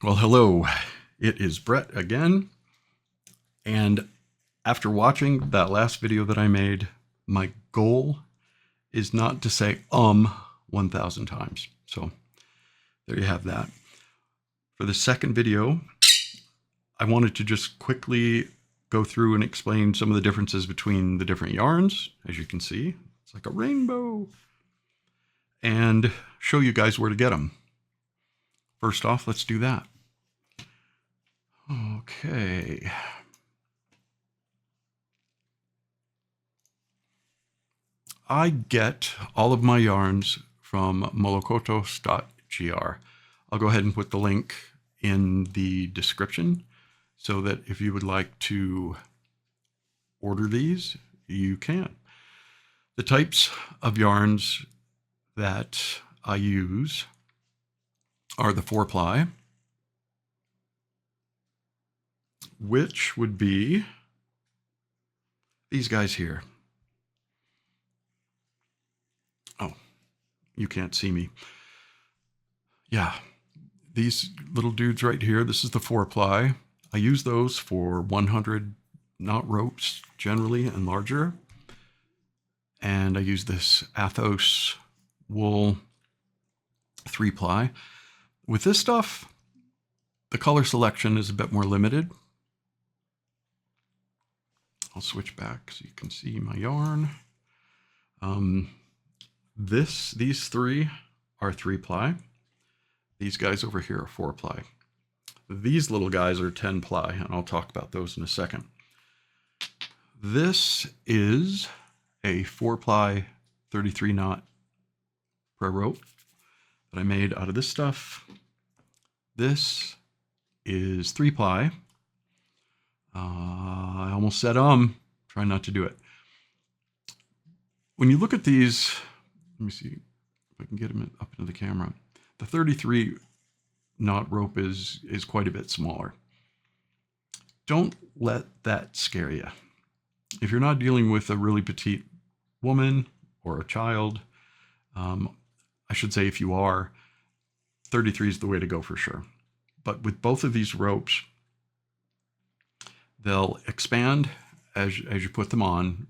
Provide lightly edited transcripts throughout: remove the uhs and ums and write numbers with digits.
Well, hello, it is Brett again. And after watching that last video that I made, my goal is not to say 1,000 times. So there you have that. For the second video, I wanted to just quickly go through and explain some of the differences between the different yarns. As you can see, it's like a rainbow. And show you guys where to get them. First off, let's do that. Okay. I get all of my yarns from molokotos.gr. I'll go ahead and put the link in the description so that if you would like to order these, you can. The types of yarns that I use are the 4-ply, which would be these guys here. Oh, you can't see me. Yeah, these little dudes right here, this is the 4-ply. I use those for 100 knot ropes generally and larger. And I use this Athos wool 3-ply. With this stuff, the color selection is a bit more limited. I'll switch back so you can see my yarn. These three are 3-ply. These guys over here are 4-ply. These little guys are 10-ply, and I'll talk about those in a second. This is a 4-ply 33 knot prayer rope that I made out of this stuff. This is 3-ply. I almost said try not to do it. When you look at these, let me see if I can get them up into the camera. The 33 knot rope is quite a bit smaller. Don't let that scare you. If you're not dealing with a really petite woman or a child, I should say if you are, 33 is the way to go for sure. But with both of these ropes, they'll expand as you put them on.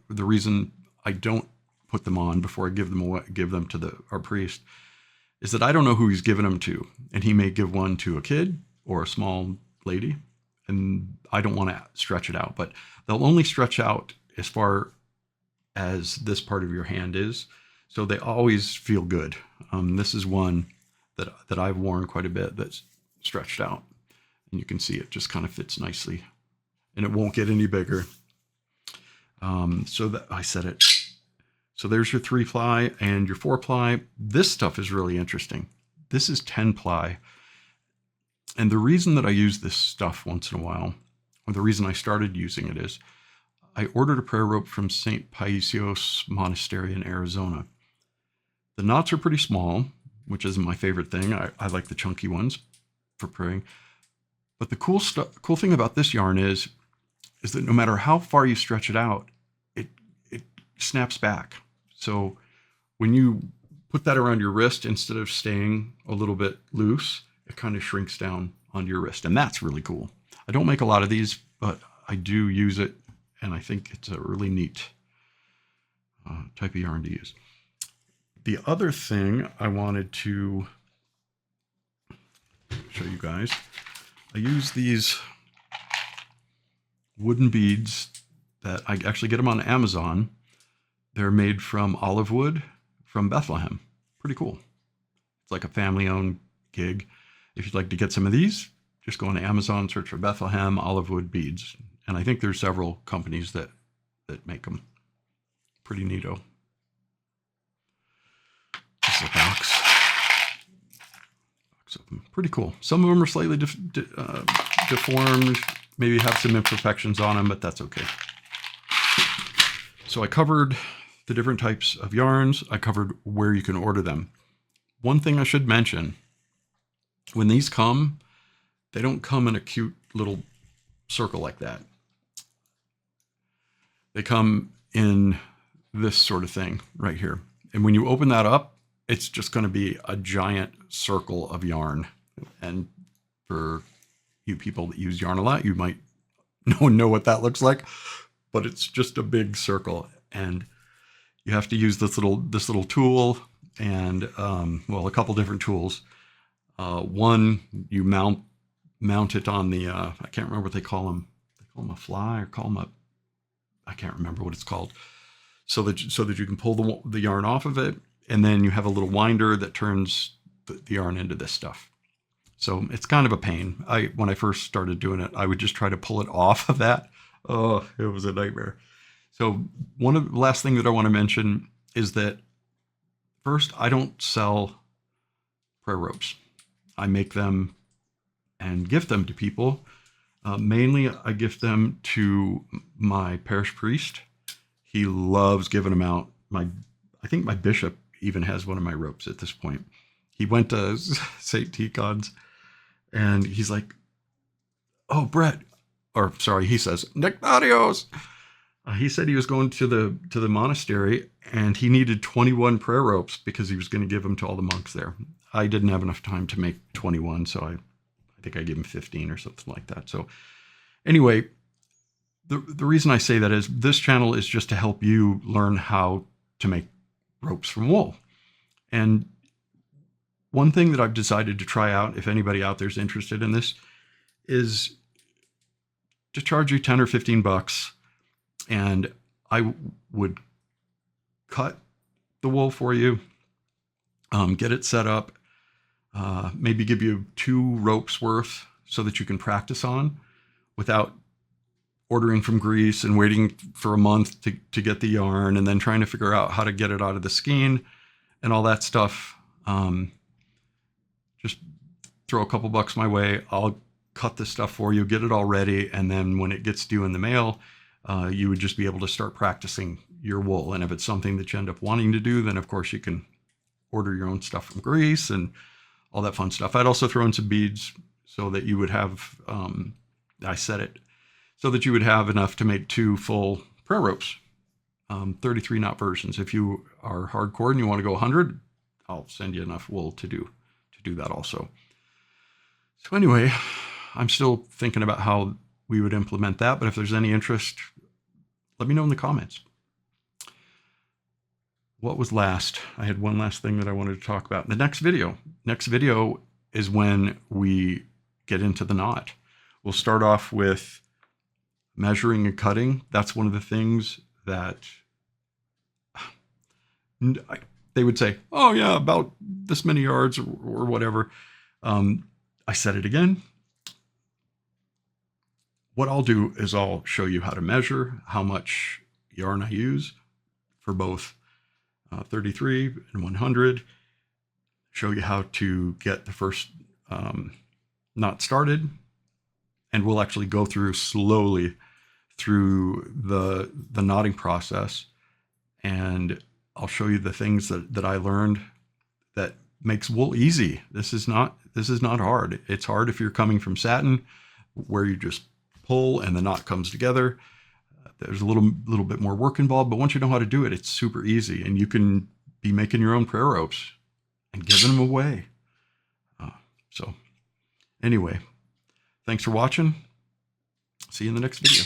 The reason I don't put them on before I give them to our priest is that I don't know who he's giving them to, and he may give one to a kid or a small lady, and I don't want to stretch it out. But they'll only stretch out as far as this part of your hand is, so they always feel good. This is one that I've worn quite a bit that's stretched out, and you can see it just kind of fits nicely, and it won't get any bigger. So that I said it. So there's your 3-ply and your 4-ply. This stuff is really interesting. This is 10-ply. And the reason that I use this stuff once in a while, or the reason I started using it, is I ordered a prayer rope from St. Paisios Monastery in Arizona. The knots are pretty small, which isn't my favorite thing. I like the chunky ones for praying. But the cool thing about this yarn is that no matter how far you stretch it out, it snaps back. So when you put that around your wrist, instead of staying a little bit loose, it kind of shrinks down onto your wrist. And that's really cool. I don't make a lot of these, but I do use it. And I think it's a really neat type of yarn to use. The other thing I wanted to show you guys, I use these wooden beads that I actually get them on Amazon. They're made from olive wood from Bethlehem. Pretty cool. It's like a family-owned gig. If you'd like to get some of these, just go on Amazon, search for Bethlehem olive wood beads. And I think there's several companies that make them. Pretty neato. This is a box of them. Pretty cool. Some of them are slightly deformed, maybe have some imperfections on them, but that's okay. So I covered the different types of yarns. I covered where you can order them. One thing I should mention, when these come, they don't come in a cute little circle like that. They come in this sort of thing right here. And when you open that up, it's just going to be a giant circle of yarn. And For you people that use yarn a lot, you might know what that looks like, but it's just a big circle, and you have to use this little tool and well, a couple different tools. One, you mount it on the I can't remember what they call them. They call them a fly or call them a, I can't remember what it's called. So that you can pull the yarn off of it, and then you have a little winder that turns the yarn into this stuff. So it's kind of a pain. When I first started doing it, I would just try to pull it off of that. Oh, it was a nightmare. So one of the last thing that I want to mention is that first, I don't sell prayer ropes. I make them and gift them to people. Mainly, I gift them to my parish priest. He loves giving them out. I think my bishop even has one of my ropes at this point. He went to St. Tikhon's, and he's like, "Oh, Brett," or sorry, he says, "Nectarios." He said he was going to the monastery, and he needed 21 prayer ropes because he was going to give them to all the monks there. I didn't have enough time to make 21, so I think I gave him 15 or something like that. So anyway, the reason I say that is this channel is just to help you learn how to make ropes from wool. And one thing that I've decided to try out, if anybody out there is interested in this, is to charge you 10 or 15 bucks, and I would cut the wool for you, get it set up, maybe give you 2 ropes worth so that you can practice on without ordering from Greece and waiting for a month to get the yarn and then trying to figure out how to get it out of the skein and all that stuff. Just throw a couple bucks my way. I'll cut this stuff for you, get it all ready, and then when it gets due in the mail, you would just be able to start practicing your wool. And if it's something that you end up wanting to do, then of course you can order your own stuff from Greece and all that fun stuff. I'd also throw in some beads so that you would have, I set it, so that you would have enough to make 2 full prayer ropes, 33 knot versions. If you are hardcore and you want to go 100, I'll send you enough wool to do that also. So anyway, I'm still thinking about how we would implement that, but if there's any interest, let me know in the comments. What was last? I had one last thing that I wanted to talk about. The next video is when we get into the knot. We'll start off with measuring and cutting. That's one of the things that they would say, "Oh yeah, about this many yards or whatever." I said it again. What I'll do is I'll show you how to measure how much yarn I use for both 33 and 100. Show you how to get the first knot started, and we'll actually go through slowly through the knotting process, and I'll show you the things that I learned that makes wool easy. This is not hard. It's hard if you're coming from satin, where you just pull and the knot comes together. There's a little bit more work involved, but once you know how to do it, it's super easy, and you can be making your own prayer ropes and giving them away. So anyway, thanks for watching. See you in the next video.